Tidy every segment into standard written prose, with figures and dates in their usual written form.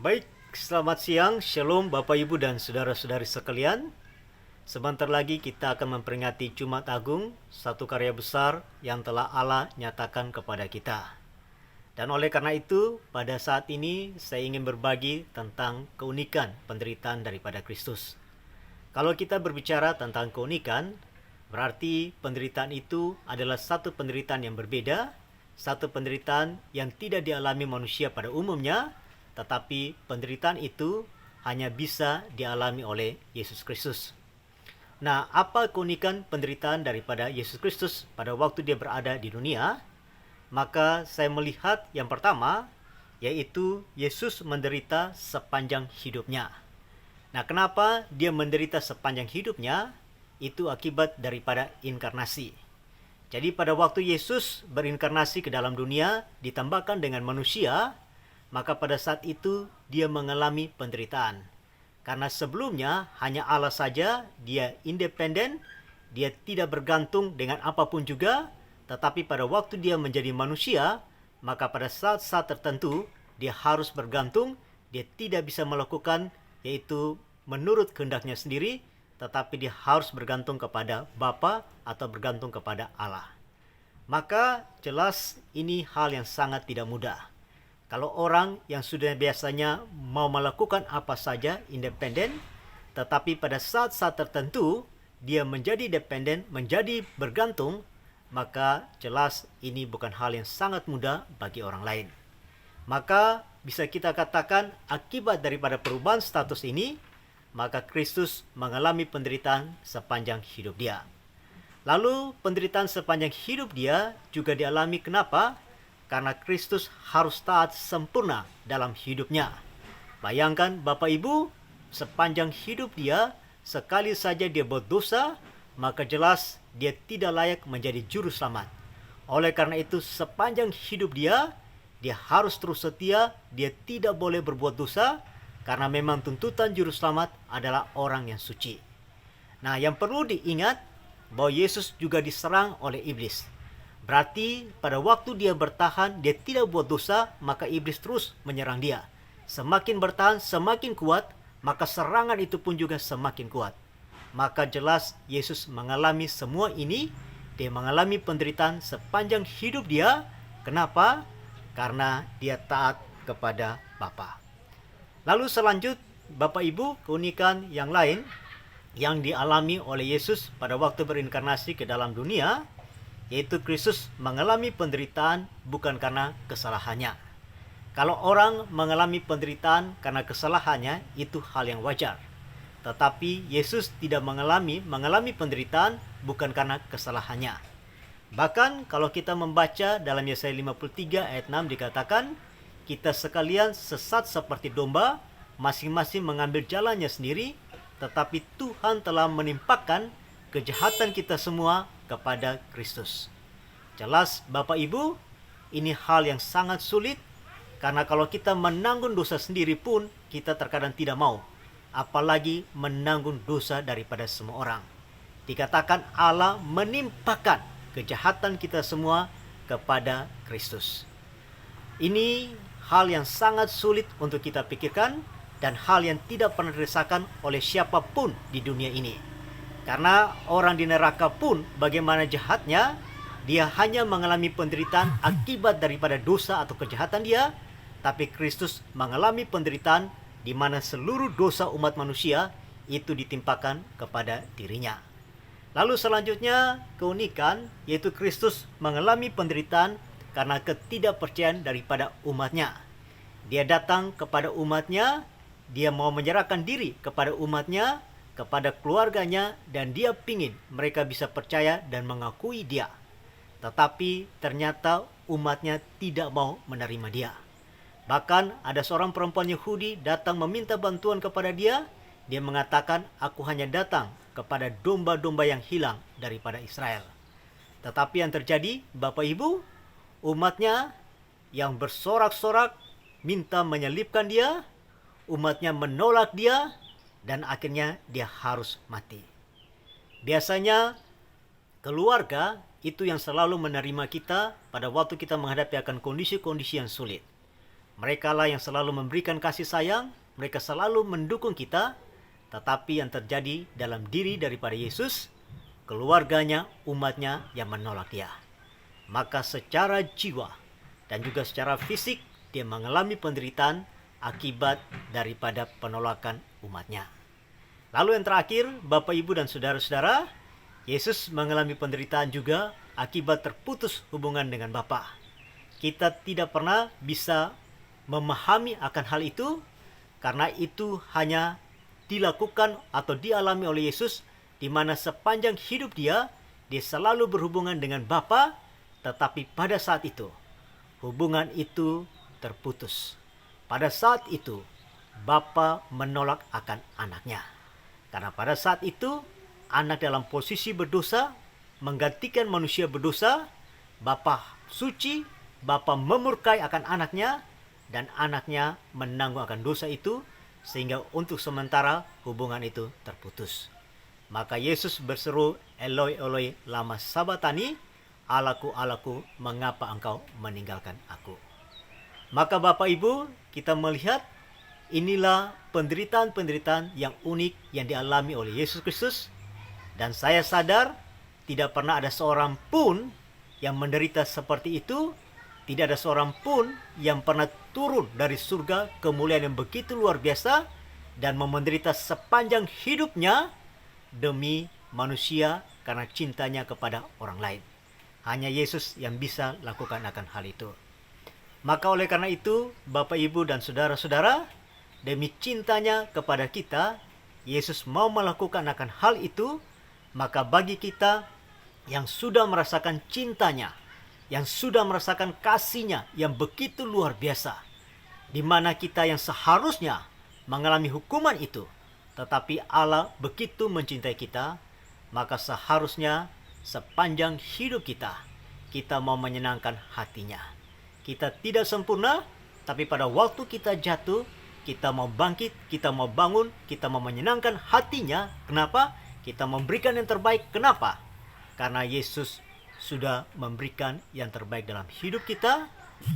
Baik, selamat siang, Shalom Bapak Ibu dan saudara-saudari sekalian. Sebentar lagi kita akan memperingati Jumat Agung, satu karya besar yang telah Allah nyatakan kepada kita. Dan oleh karena itu, pada saat ini saya ingin berbagi tentang keunikan penderitaan daripada Kristus. Kalau kita berbicara tentang keunikan, berarti penderitaan itu adalah satu penderitaan yang berbeda, satu penderitaan yang tidak dialami manusia pada umumnya, tetapi penderitaan itu hanya bisa dialami oleh Yesus Kristus. Nah, apa keunikan penderitaan daripada Yesus Kristus pada waktu dia berada di dunia? Maka saya melihat yang pertama, yaitu Yesus menderita sepanjang hidupnya. Nah, kenapa dia menderita sepanjang hidupnya? Itu akibat daripada inkarnasi. Jadi pada waktu Yesus berinkarnasi ke dalam dunia, ditambahkan dengan manusia, maka pada saat itu dia mengalami penderitaan. Karena sebelumnya hanya Allah saja, dia independen, dia tidak bergantung dengan apapun juga, tetapi pada waktu dia menjadi manusia, maka pada saat-saat tertentu dia harus bergantung, dia tidak bisa melakukan yaitu menurut kehendaknya sendiri, tetapi dia harus bergantung kepada Bapa atau bergantung kepada Allah. Maka jelas ini hal yang sangat tidak mudah. Kalau orang yang sudah biasanya mau melakukan apa saja independen, tetapi pada saat-saat tertentu dia menjadi dependen, menjadi bergantung, maka jelas ini bukan hal yang sangat mudah bagi orang lain. Maka bisa kita katakan akibat daripada perubahan status ini, maka Kristus mengalami penderitaan sepanjang hidup dia. Lalu penderitaan sepanjang hidup dia juga dialami kenapa? Karena Kristus harus taat sempurna dalam hidupnya. Bayangkan Bapak Ibu, sepanjang hidup dia, sekali saja dia berdosa, maka jelas dia tidak layak menjadi juru selamat. Oleh karena itu sepanjang hidup dia harus terus setia, dia tidak boleh berbuat dosa, karena memang tuntutan juru selamat adalah orang yang suci. Nah, yang perlu diingat bahwa Yesus juga diserang oleh iblis. Berarti pada waktu dia bertahan, dia tidak buat dosa, maka iblis terus menyerang dia. Semakin bertahan, semakin kuat, maka serangan itu pun juga semakin kuat. Maka jelas Yesus mengalami semua ini, dia mengalami penderitaan sepanjang hidup dia. Kenapa? Karena dia taat kepada Bapa. Lalu selanjut, Bapak Ibu, keunikan yang lain yang dialami oleh Yesus pada waktu berinkarnasi ke dalam dunia, yaitu Kristus mengalami penderitaan bukan karena kesalahannya. Kalau orang mengalami penderitaan karena kesalahannya, itu hal yang wajar. Tetapi Yesus tidak mengalami penderitaan bukan karena kesalahannya. Bahkan kalau kita membaca dalam Yesaya 53 ayat 6 dikatakan, kita sekalian sesat seperti domba, masing-masing mengambil jalannya sendiri, tetapi Tuhan telah menimpakan kejahatan kita semua kepada Kristus. Jelas Bapak Ibu, ini hal yang sangat sulit, karena kalau kita menanggung dosa sendiri pun kita terkadang tidak mau, apalagi menanggung dosa daripada semua orang. Dikatakan Allah menimpakan kejahatan kita semua kepada Kristus. Ini hal yang sangat sulit untuk kita pikirkan dan hal yang tidak pernah dirasakan oleh siapapun di dunia ini. Karena orang di neraka pun bagaimana jahatnya, dia hanya mengalami penderitaan akibat daripada dosa atau kejahatan dia, tapi Kristus mengalami penderitaan di mana seluruh dosa umat manusia itu ditimpakan kepada dirinya. Lalu selanjutnya keunikan, yaitu Kristus mengalami penderitaan karena ketidakpercayaan daripada umatnya. Dia datang kepada umatnya, dia mau menyerahkan diri kepada umatnya, kepada keluarganya, dan dia pingin mereka bisa percaya dan mengakui dia. Tetapi ternyata umatnya tidak mau menerima dia. Bahkan ada seorang perempuan Yahudi datang meminta bantuan kepada dia. Dia mengatakan, aku hanya datang kepada domba-domba yang hilang daripada Israel. Tetapi yang terjadi, Bapak Ibu, umatnya yang bersorak-sorak minta menyelibkan dia, umatnya menolak dia, dan akhirnya dia harus mati. Biasanya keluarga itu yang selalu menerima kita pada waktu kita menghadapi akan kondisi-kondisi yang sulit. Mereka lah yang selalu memberikan kasih sayang, mereka selalu mendukung kita, tetapi yang terjadi dalam diri daripada Yesus, keluarganya, umatnya yang menolak dia. Maka secara jiwa dan juga secara fisik dia mengalami penderitaan akibat daripada penolakan umatnya. Lalu yang terakhir, Bapak, Ibu, dan saudara-saudara, Yesus mengalami penderitaan juga akibat terputus hubungan dengan Bapa. Kita tidak pernah bisa memahami akan hal itu, karena itu hanya dilakukan atau dialami oleh Yesus, di mana sepanjang hidup dia selalu berhubungan dengan Bapa, tetapi pada saat itu hubungan itu terputus. Pada saat itu Bapa menolak akan anaknya, karena pada saat itu anak dalam posisi berdosa menggantikan manusia berdosa. Bapa suci, Bapa memurkai akan anaknya, dan anaknya menanggung akan dosa itu, sehingga untuk sementara hubungan itu terputus. Maka Yesus berseru, Eloi, Eloi, lama sabachthani, Allahku, Allahku, mengapa engkau meninggalkan aku? Maka Bapak Ibu, kita melihat inilah penderitaan-penderitaan yang unik yang dialami oleh Yesus Kristus. Dan saya sadar tidak pernah ada seorang pun yang menderita seperti itu. Tidak ada seorang pun yang pernah turun dari surga kemuliaan yang begitu luar biasa dan menderita sepanjang hidupnya demi manusia karena cintanya kepada orang lain. Hanya Yesus yang bisa lakukan akan hal itu. Maka oleh karena itu, Bapak, Ibu, dan saudara-saudara, demi cintanya kepada kita, Yesus mau melakukan akan hal itu. Maka bagi kita yang sudah merasakan cintanya, yang sudah merasakan kasihnya yang begitu luar biasa, di mana kita yang seharusnya mengalami hukuman itu, tetapi Allah begitu mencintai kita, maka seharusnya sepanjang hidup kita mau menyenangkan hatinya. Kita tidak sempurna, tapi pada waktu kita jatuh, kita mau bangkit, kita mau bangun, kita mau menyenangkan hatinya. Kenapa? Kita memberikan yang terbaik. Kenapa? Karena Yesus sudah memberikan yang terbaik dalam hidup kita,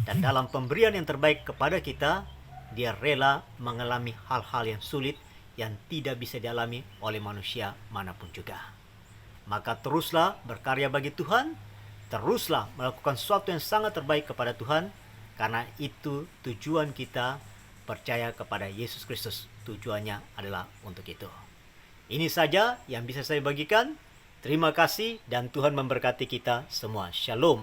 dan dalam pemberian yang terbaik kepada kita, dia rela mengalami hal-hal yang sulit yang tidak bisa dialami oleh manusia manapun juga. Maka teruslah berkarya bagi Tuhan, teruslah melakukan sesuatu yang sangat terbaik kepada Tuhan, karena itu tujuan kita percaya kepada Yesus Kristus. Tujuannya adalah untuk itu. Ini saja yang bisa saya bagikan. Terima kasih dan Tuhan memberkati kita semua. Shalom.